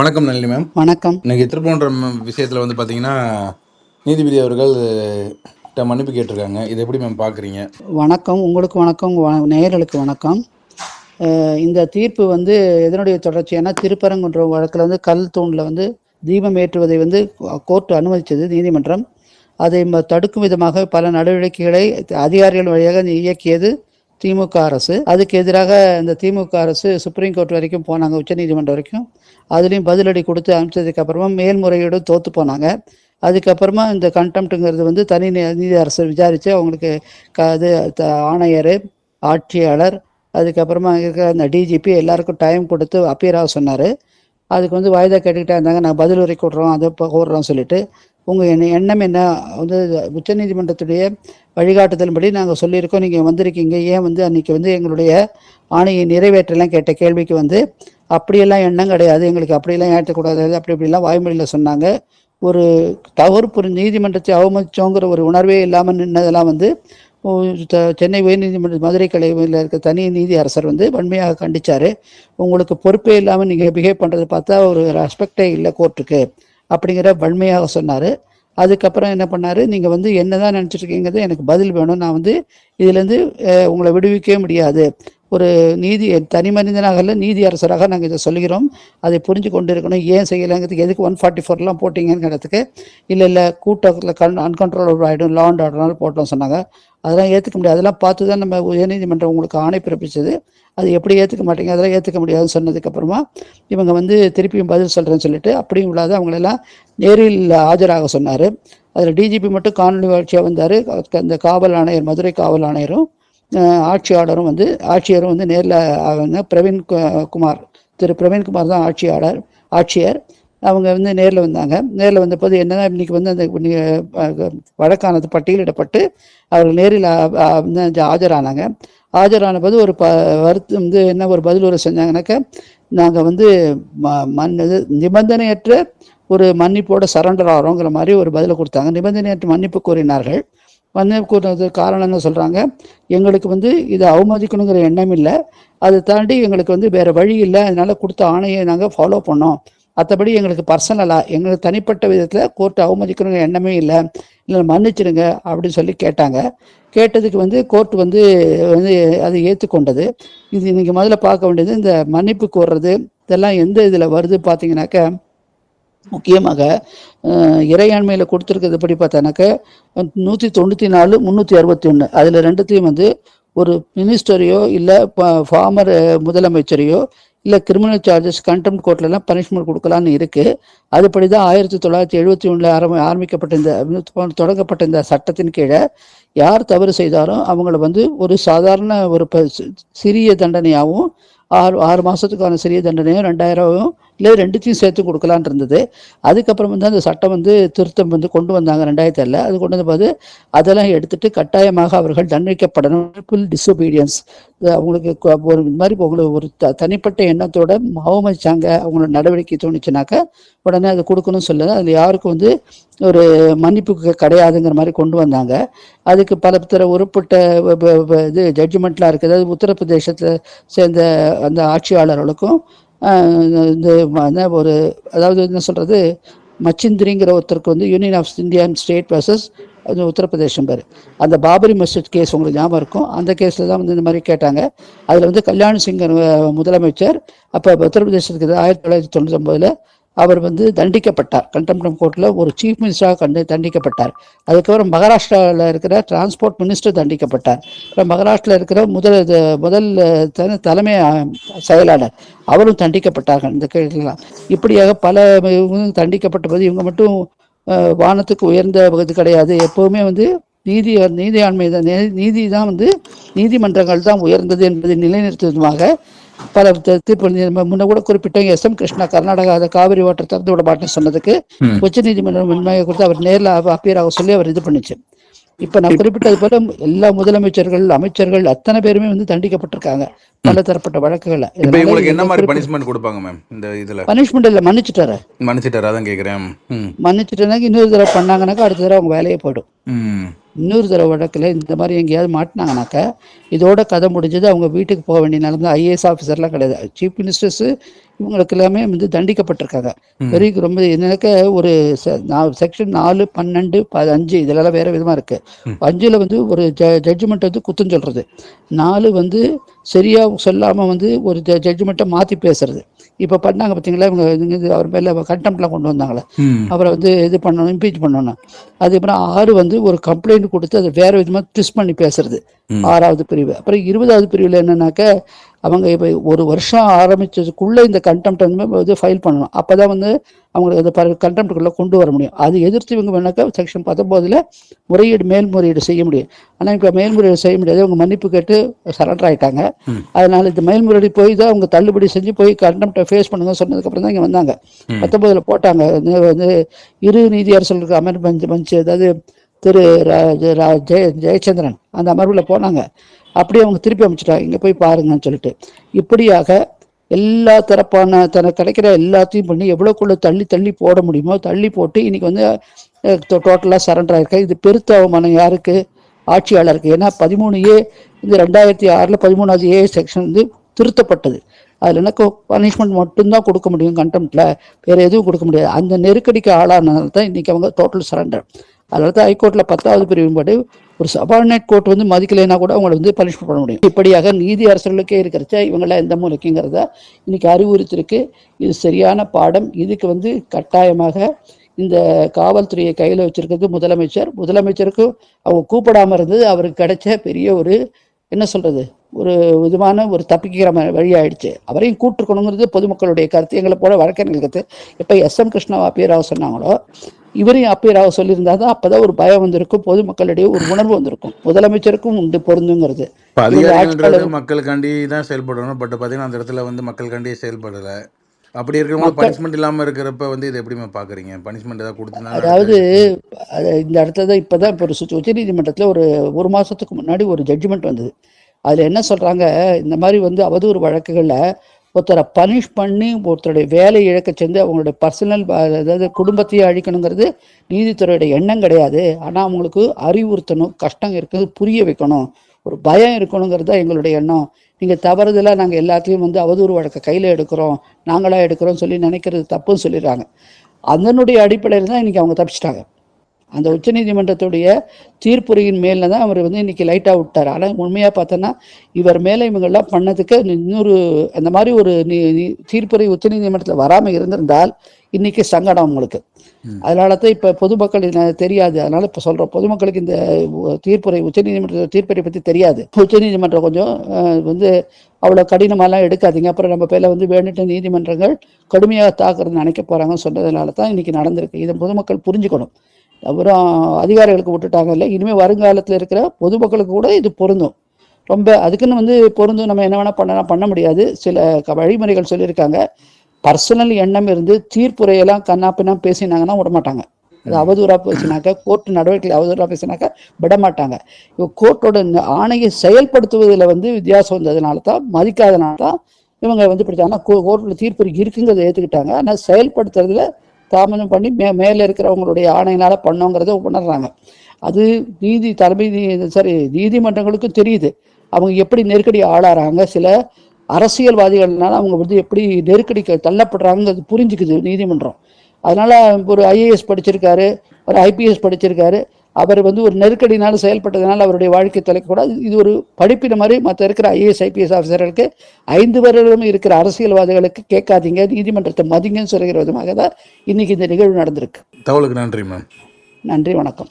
வணக்கம் நளினி மேம். வணக்கம். இன்னைக்கு திருப்பரங்குன்றம் விஷயத்தில் வந்து பார்த்தீங்கன்னா நீதிபதி அவர்கள் மன்னிப்பு கேட்டிருக்காங்க. இதை எப்படி மேம் பார்க்குறீங்க? வணக்கம், உங்களுக்கு வணக்கம், நேயர்களுக்கு வணக்கம். இந்த தீர்ப்பு வந்து எதனுடைய தொடர்ச்சியான திருப்பரங்குன்றம் வழக்கில் வந்து கல் தூணில் வந்து தீபம் ஏற்றுவதை வந்து கோர்ட் அனுமதித்தது நீதிமன்றம். அதை தடுக்கும் விதமாக பல நடவடிக்கைகளை அதிகாரிகள் வழியாக இயக்கியது திமுக அரசு. அதுக்கு எதிராக இந்த திமுக அரசு சுப்ரீம் கோர்ட் வரைக்கும் போனாங்க, உச்சநீதிமன்றம் வரைக்கும். அதுலேயும் பதிலடி கொடுத்து அனுப்பிச்சதுக்கு அப்புறமா மேல்முறையீடு தோற்று போனாங்க. அதுக்கப்புறமா இந்த கண்டெம்ட்டுங்கிறது வந்து தனி நீதி அரசு விசாரித்து அவங்களுக்கு இது ஆணையர், ஆட்சியாளர், அதுக்கப்புறமா இருக்கிற அந்த டிஜிபி எல்லாருக்கும் டைம் கொடுத்து அப்பியர் ஆக சொன்னார். அதுக்கு வந்து வாய்தா கேட்டுக்கிட்டே இருந்தாங்க. நான் பதில் உரை கூடுறோம், அதை இப்போ கூடுறோம் சொல்லிட்டு. உங்கள் எண்ணம் என்ன வந்து உச்சநீதிமன்றத்துடைய வழிகாட்டுதல்படி நாங்கள் சொல்லியிருக்கோம், நீங்கள் வந்திருக்கீங்க, ஏன் வந்து அன்றைக்கி வந்து எங்களுடைய ஆணையை நிறைவேற்றலாம் கேட்ட கேள்விக்கு வந்து அப்படியெல்லாம் எண்ணம் கிடையாது, எங்களுக்கு அப்படியெல்லாம் ஏற்றக்கூடாது, அப்படி இப்படிலாம் வாய்மொழியில் சொன்னாங்க. ஒரு தவறு நீதிமன்றத்தை அவமதிச்சோங்கிற ஒரு உணர்வே இல்லாமல் நின்னதெல்லாம் வந்து சென்னை உயர்நீதிமன்ற மதுரை கிளையில் இருக்க தனி நீதி அரசர் வந்து வன்மையாக கண்டித்தார். உங்களுக்கு பொறுப்பே இல்லாமல் நீங்கள் பிஹேவ் பண்ணுறது பார்த்தா ஒரு ரெஸ்பெக்டே இல்லை கோர்ட்டுக்கு அப்படிங்கிற வன்மையாக சொன்னார். அதுக்கப்புறம் என்ன பண்ணார், நீங்கள் வந்து என்ன தான் நினச்சிட்ருக்கீங்கிறது எனக்கு பதில் வேணும், நான் வந்து இதுலேருந்து உங்களை விடுவிக்கவே முடியாது, ஒரு நீதி தனி மனிதனாக இல்லை நீதி அரசராக நாங்கள் இதை சொல்கிறோம், அதை புரிஞ்சு கொண்டு இருக்கணும், ஏன் செய்யலைங்கிறதுக்கு எதுக்கு 144 போட்டிங்கிறதுக்கு இல்லை கூட்டத்தில் அன்கண்ட்ரோலபிள் ஆகிடும், லா அண்ட் ஆர்டர்னால போட்டோம் சொன்னாங்க. அதெல்லாம் ஏற்றுக்க முடியாது, அதெல்லாம் பார்த்து தான் நம்ம உயர்நீதிமன்றம் உங்களுக்கு ஆணை பிறப்பிச்சது, அது எப்படி ஏற்றுக்க மாட்டீங்க, அதெல்லாம் ஏற்றுக்க முடியாதுன்னு சொன்னதுக்கப்புறமா இவங்க வந்து திருப்பியும் பதில் சொல்கிறேன்னு சொல்லிட்டு அப்படியும் இல்லாத அவங்களெல்லாம் நேரில் ஆஜராக சொன்னார். அதில் டிஜிபி மட்டும் காணொலி காட்சியாக வந்தார். அந்த காவல் ஆணையர், மதுரை காவல் ஆணையரும் ஆட்சியாளரும் வந்து ஆட்சியரும் வந்து நேரில் பிரவீன்குமார், திரு பிரவீன்குமார் தான் ஆட்சியர். அவங்க வந்து நேரில் வந்தாங்க. நேரில் வந்தபோது என்னன்னா, இன்றைக்கி வந்து அந்த வழக்கானது பட்டியலிடப்பட்டு அவர்கள் நேரில் ஆஜரானாங்க. ஆஜரான போது ஒரு வருத்தம் வந்து என்ன ஒரு பதில் உரை செஞ்சாங்கன்னாக்க, நாங்கள் வந்து நிபந்தனையற்ற ஒரு மன்னிப்போட சரண்டர் ஆகிறோங்கிற மாதிரி ஒரு பதிலை கொடுத்தாங்க. நிபந்தனையற்ற மன்னிப்பு கோரினார்கள். மன்னிப்பு கூறினது காரணம்னு சொல்கிறாங்க, எங்களுக்கு வந்து இதை அவமதிக்கணுங்கிற எண்ணம் இல்லை, அதை தாண்டி எங்களுக்கு வந்து வேறு வழி இல்லை, அதனால் கொடுத்த ஆணையை நாங்கள் ஃபாலோ பண்ணோம், மற்றபடி எங்களுக்கு பர்சனலாக எங்களுக்கு தனிப்பட்ட விதத்தில் கோர்ட்டை அவமதிக்கணுங்கிற எண்ணமே இல்லை மன்னிச்சிடுங்க அப்படின்னு சொல்லி கேட்டாங்க. கேட்டதுக்கு வந்து கோர்ட் வந்து அதை ஏற்றுக்கொண்டது. இது நீங்கள் முதல்ல பார்க்க வேண்டியது, இந்த மன்னிப்பு கோர்றது இதெல்லாம் எந்த இதில் வருது பார்த்தீங்கன்னாக்க, முக்கியமாக இறையாண்மையில் கொடுத்துருக்கிறது படி பார்த்தானாக்க 194, 361 அதில் ரெண்டுத்தையும் வந்து ஒரு மினிஸ்டரையோ இல்லை ஃபார்மர் முதலமைச்சரையோ இல்லை கிரிமினல் சார்ஜஸ் கண்டெம்ட் கோர்ட்லலாம் பனிஷ்மெண்ட் கொடுக்கலான்னு இருக்குது. அதுபடி தான் 1971 ஆரம்பிக்கப்பட்ட தொடங்கப்பட்ட இந்த சட்டத்தின் கீழே யார் தவறு செய்தாலும் அவங்கள வந்து ஒரு சாதாரண ஒரு சிறிய தண்டனையாகவும் 6 மாதத்துக்கான சிறிய தண்டனையும் 2000 இல்லை ரெண்டுத்தையும் சேர்த்து கொடுக்கலான் இருந்தது. அதுக்கப்புறம் வந்து அந்த சட்டம் வந்து திருத்தம் வந்து கொண்டு வந்தாங்க 2007. அது கொண்டு வந்தபோது அதெல்லாம் எடுத்துட்டு கட்டாயமாக அவர்கள் தண்டிக்கப்படணும். டிஸ்ஒபீடியன்ஸ், அவங்களுக்கு ஒரு மாதிரி உங்களுக்கு ஒரு தனிப்பட்ட எண்ணத்தோட அவமதிச்சாங்க, அவங்களோட நடவடிக்கை தோணுச்சுனாக்க உடனே அதை கொடுக்கணும்னு சொல்லுது. அதில் யாருக்கும் வந்து ஒரு மன்னிப்பு கிடையாதுங்கிற மாதிரி கொண்டு வந்தாங்க. அதுக்கு பல உருப்பட்ட இது ஜட்ஜ்மெண்ட்லாம் இருக்குது. அது உத்தரப்பிரதேசத்தில் சேர்ந்த அந்த ஆட்சியாளர்களுக்கும் இந்த ஒரு அதாவது என்ன சொல்கிறது, மச்சிந்திரிங்கிற ஒருத்தருக்கு வந்து union of Indian state versus அது உத்தரப்பிரதேசம் பேர், அந்த பாபரி மஸ்ஜித் கேஸ் உங்களுக்கு ஞாபகம் இருக்கும். அந்த கேஸில் தான் வந்து இந்த மாதிரி கேட்டாங்க. அதில் வந்து கல்யாண் சிங் முதலமைச்சர் அப்போ உத்தரப்பிரதேசத்துக்கு 1999 அவர் வந்து தண்டிக்கப்பட்டார். கண்டெம்ப்ட் கோர்ட்டில் ஒரு சீஃப் மினிஸ்டராக தண்டிக்கப்பட்டார். அதுக்கப்புறம் மகாராஷ்டிராவில் இருக்கிற டிரான்ஸ்போர்ட் மினிஸ்டர் தண்டிக்கப்பட்டார். அப்புறம் மகாராஷ்டிராவில் இருக்கிற முதல் தலைமை செயலாளர் அவரும் தண்டிக்கப்பட்டார்கள். இந்த கேள்விலாம் இப்படியாக பல தண்டிக்கப்பட்ட போது இவங்க மட்டும் வானத்துக்கு உயர்ந்த இது கிடையாது. எப்போவுமே வந்து நீதியாண்மை தான், நீதி தான் வந்து நீதிமன்றங்கள் தான் உயர்ந்தது என்பதை நிலைநிறுத்துவதாக பல தீர்ப்பு முன்ன கூட குறிப்பிட்டோம். எஸ்.எம். கிருஷ்ணா கர்நாடகா காவிரி வாட்டர் திறந்து விட மாட்டேன்னு சொன்னதுக்கு உச்ச நீதிமன்றம் உண்மையை கொடுத்து அவர் நேரில் அப்பீராக சொல்லி அவர் இது பண்ணிச்சு. இப்ப நான் குறிப்பிட்டது போல எல்லா முதலமைச்சர்கள், அமைச்சர்கள் அத்தனை பேருமே வந்து தண்டிக்கப்பட்டிருக்காங்க பல தரப்பட்ட வழக்குகளை. என்ன மாதிரி பனிஷ்மெண்ட் கொடுப்பாங்க மேம்? இந்த இதுல பனிஷ்மெண்ட் இல்ல, மன்னிச்சுட்டாரு. அதான் கேக்குறேன். மன்னிச்சுட்டாங்க. இன்னொரு தடவை பண்ணாங்கன்னாக்கா அடுத்த தடவை அவங்க வேலையே போயிடும். இன்னொரு தடவை வழக்கில் இந்த மாதிரி எங்கேயாவது மாட்டினாங்கனாக்கா இதோட கதை முடிஞ்சது, அவங்க வீட்டுக்கு போக வேண்டிய நிலைமை. ஐஏஎஸ் ஆஃபீஸர்லாம் கிடையாது, சீஃப் மினிஸ்டர்ஸு இவங்களுக்கு எல்லாமே வந்து தண்டிக்கப்பட்டிருக்காங்க. ரொம்ப என்னக்க ஒரு செக்ஷன் 4, 12, 5 இதெல்லாம் வேற விதமா இருக்கு. 5ல் வந்து ஒரு ஜட்ஜ்மெண்ட் வந்து குத்தம் சொல்றது, 4 வந்து சரியா சொல்லாம வந்து ஒரு ஜட்ஜ்மெண்ட்டை மாத்தி பேசுறது. இப்ப பண்ணாங்க பார்த்தீங்களா, இவங்க அவர் மேல கண்டெம்ப்ட்லாம் கொண்டு வந்தாங்களே, அப்புறம் வந்து இது பண்ணணும், இம்பீச் பண்ணணும். அதுக்கப்புறம் 6 வந்து ஒரு கம்ப்ளைண்ட் கொடுத்து அதை வேற விதமா ட்விஸ்ட் பண்ணி பேசுறது 6வது பிரிவு. அப்புறம் 20வது பிரிவில் என்னன்னாக்க, அவங்க இப்போ ஒரு வருஷம் ஆரம்பிச்சதுக்குள்ள இந்த கண்டெம்ட் வந்து ஃபைல் பண்ணணும். அப்பதான் வந்து அவங்களுக்கு அந்த கண்டெம்ட்டுக்குள்ள கொண்டு வர முடியும். அது எதிர்த்து இவங்க வேணாக்கா செக்ஷன் 19ல் முறையீடு மேல்முறையீடு செய்ய முடியும். ஆனால் இப்போ மேல்முறையீடு செய்ய முடியாது, அவங்க மன்னிப்பு கேட்டு சரண்டர் ஆயிட்டாங்க. அதனால இந்த மேல்முறையீடு போய் தான் அவங்க தள்ளுபடி செஞ்சு போய் கண்டெம்ட்டை ஃபேஸ் பண்ணுங்க சொன்னதுக்கப்புறம் தான் இங்கே வந்தாங்க. 19ல் போட்டாங்க. வந்து இரு நீதியரசர்களுக்கு அமர்வு பெஞ்ச், அதாவது திரு ஜெயச்சந்திரன் அந்த அமர்வில் போனாங்க. அப்படியே அவங்க திருப்பி அமைச்சிட்டாங்க, இங்கே போய் பாருங்கன்னு சொல்லிட்டு. இப்படியாக எல்லா தரப்பான தனக்கு கிடைக்கிற எல்லாத்தையும் பண்ணி எவ்வளோக்குள்ள தள்ளி தள்ளி போட முடியுமோ தள்ளி போட்டு இன்னைக்கு வந்து டோட்டலாக சரண்டர் ஆயிருக்காங்க. இது பெருத்த அவமானம் யாருக்கு? ஆட்சியாளருக்கு. ஏன்னா 13A இந்த 2006ல் 13வது செக்ஷன் வந்து திருத்தப்பட்டது. அதில் எனக்கு பனிஷ்மெண்ட் மட்டும்தான் கொடுக்க முடியும் கண்டெம்ட்டில், வேறு எதுவும் கொடுக்க முடியாது. அந்த நெருக்கடிக்கு ஆளானதால் தான் இன்றைக்கி அவங்க டோட்டல் சரண்டர். அதனால தான் ஹைகோர்ட்டில் 10வது பிரிவின்படி ஒரு சபார்டினேட் கோர்ட் வந்து மதிக்கலைன்னா கூட அவங்களை வந்து பனிஷ்மெண்ட் பண்ண முடியும். இப்படியாக நீதி அரசர்களுக்கே இருக்கிறச்ச இவங்களாம் எந்த மூலைக்குங்கிறத இன்னைக்கு அறிவுறுத்திருக்கு. இது சரியான பாடம். இதுக்கு வந்து கட்டாயமாக இந்த காவல்துறையை கையில் வச்சிருக்கிறது முதலமைச்சருக்கும் அவங்க கூப்பிடாமல் இருந்தது அவருக்கு கிடைச்ச பெரிய ஒரு என்ன சொல்றது, ஒரு விதமான ஒரு தப்பிக்கிற வழியாயிடுச்சு. அவரையும் கூப்பிட்டுருக்கணுங்கிறது பொதுமக்களுடைய கருத்து. எங்களை போல வழக்கறிஞர்கள் கருத்து. இப்போ SM கிருஷ்ணாவை அப்பீராக சொன்னாங்களோ, இவரையும் அப்பீராக சொல்லியிருந்தா தான் அப்போதான் ஒரு பயம் வந்திருக்கும், பொதுமக்களிடையே ஒரு உணர்வு வந்திருக்கும். முதலமைச்சருக்கும் உண்டு பொருந்துங்கிறது. மக்களுக்காண்டி தான் செயல்படணும். பட் பார்த்தீங்கன்னா அந்த இடத்துல வந்து மக்களுக்காண்டி செயல்படலை. அப்படி இருக்கிறவங்க பனிஷ்மெண்ட் இல்லாமல் இருக்கிறப்ப வந்து இது எப்படிமா பார்க்குறீங்க? பனிஷ்மெண்ட் ஏதாவது கொடுத்துனா? அதாவது இந்த இடத்துல தான் இப்போ தான் இப்போ உச்சநீதிமன்றத்தில் ஒரு மாதத்துக்கு முன்னாடி ஒரு ஜட்ஜ்மெண்ட் வந்தது. அதில் என்ன சொல்கிறாங்க, இந்த மாதிரி வந்து அவதூறு வழக்குகளில் ஒருத்தரை பனிஷ் பண்ணி ஒருத்தருடைய வேலையை இழக்க செஞ்சு அவங்களுடைய பர்சனல், அதாவது குடும்பத்தையே அழிக்கணுங்கிறது நீதித்துறையுடைய எண்ணம் கிடையாது. ஆனால் அவங்களுக்கு அறிவுறுத்தணும், கஷ்டம் இருக்குது புரிய வைக்கணும், ஒரு பயம் இருக்கணுங்கிறது தான் எங்களுடைய எண்ணம். நீங்கள் தவறுதலாக நாங்கள் எல்லாத்தையும் வந்து அவதூறு வழக்கை கையில் எடுக்கிறோம், நாங்களாக எடுக்கிறோம் சொல்லி நினைக்கிறது தப்புன்னு சொல்லிடுறாங்க. அதனுடைய அடிப்படையில் தான் இன்றைக்கி அவங்க தப்பிச்சிட்டாங்க. அந்த உச்சநீதிமன்றத்துடைய தீர்ப்புரையின் மேலே தான் அவர் வந்து இன்றைக்கி லைட்டாக விட்டார். ஆனால் உண்மையாக பார்த்தோன்னா இவர் மேலே இவங்கெல்லாம் பண்ணதுக்கு இன்னொரு அந்த மாதிரி ஒரு தீர்ப்புரை உச்சநீதிமன்றத்தில் வராமல் இருந்திருந்தால் இன்றைக்கி சங்கடம் அவங்களுக்கு. அதனால தான் இப்போ பொதுமக்கள் தெரியாது. அதனால் இப்போ சொல்கிறோம், பொதுமக்களுக்கு இந்த தீர்ப்புரை உச்சநீதிமன்ற தீர்ப்புரை பற்றி தெரியாது. உச்சநீதிமன்றம் கொஞ்சம் வந்து அவ்வளோ கடினமாலாம் எடுக்காதீங்க, அப்புறம் நம்ம பேரில் வந்து வேண்டுட்டு நீதிமன்றங்கள் கடுமையாக தாக்குறது நினைக்க போகிறாங்கன்னு சொன்னதுனால தான் இன்றைக்கி நடந்திருக்கு. இதை பொதுமக்கள் புரிஞ்சுக்கணும். அப்புறம் அதிகாரிகளுக்கு விட்டுட்டாங்க இல்லை, இனிமேல் வருங்காலத்தில் இருக்கிற பொதுமக்களுக்கு கூட இது பொருந்தும். ரொம்ப அதுக்குன்னு வந்து பொருந்தும் நம்ம என்ன வேணால் பண்ண முடியாது. சில வழிமுறைகள் சொல்லியிருக்காங்க. பர்சனல் எண்ணம் இருந்து தீர்ப்புரையெல்லாம் கண்ணாப்பின்னா பேசினாங்கன்னா விடமாட்டாங்க. அது அவதூறாக பேசினாக்கா, கோர்ட்டு நடவடிக்கை அவதூறாக பேசினாக்கா விடமாட்டாங்க. இப்போ கோர்ட்டோட ஆணையை செயல்படுத்துவதில் வந்து வித்தியாசம் வந்ததுனால தான், மதிக்காதனால தான் இவங்க வந்து பிடிச்சாங்க. கோர்ட்டில் தீர்ப்பு இருக்குங்கிறத ஏற்றுக்கிட்டாங்க, ஆனால் செயல்படுத்துறதுல தாமதம் பண்ணி மேலே இருக்கிறவங்களுடைய ஆணையினால பண்ணோங்கிறத உணர்றாங்க. அது நீதிமன்றங்களுக்கும் தெரியுது அவங்க எப்படி நெருக்கடி ஆளாறாங்க. சில அரசியல்வாதிகள்னால அவங்க வந்து எப்படி நெருக்கடிக்கு தள்ளப்படுறாங்கிறது புரிஞ்சுக்குது நீதிமன்றம். அதனால ஒரு IAS படிச்சிருக்காரு, ஒரு IPS படிச்சிருக்காரு, அவர் வந்து ஒரு நெருக்கடினால செயல்பட்டதுனால அவருடைய வாழ்க்கை தொலைக்கக்கூடாது. இது ஒரு படிப்பின மாதிரி மற்ற இருக்கிற IAS IPS ஆஃபீஸர்களுக்கு 5 வருடம் இருக்கிற அரசியல்வாதிகளுக்கு கேட்காதீங்க, நீதிமன்றத்தை மதிங்கன்னு சொல்கிற விதமாக தான் இன்னைக்கு இந்த நிகழ்வு நடந்திருக்கு. தகவலுக்கு நன்றி மேம். நன்றி, வணக்கம்.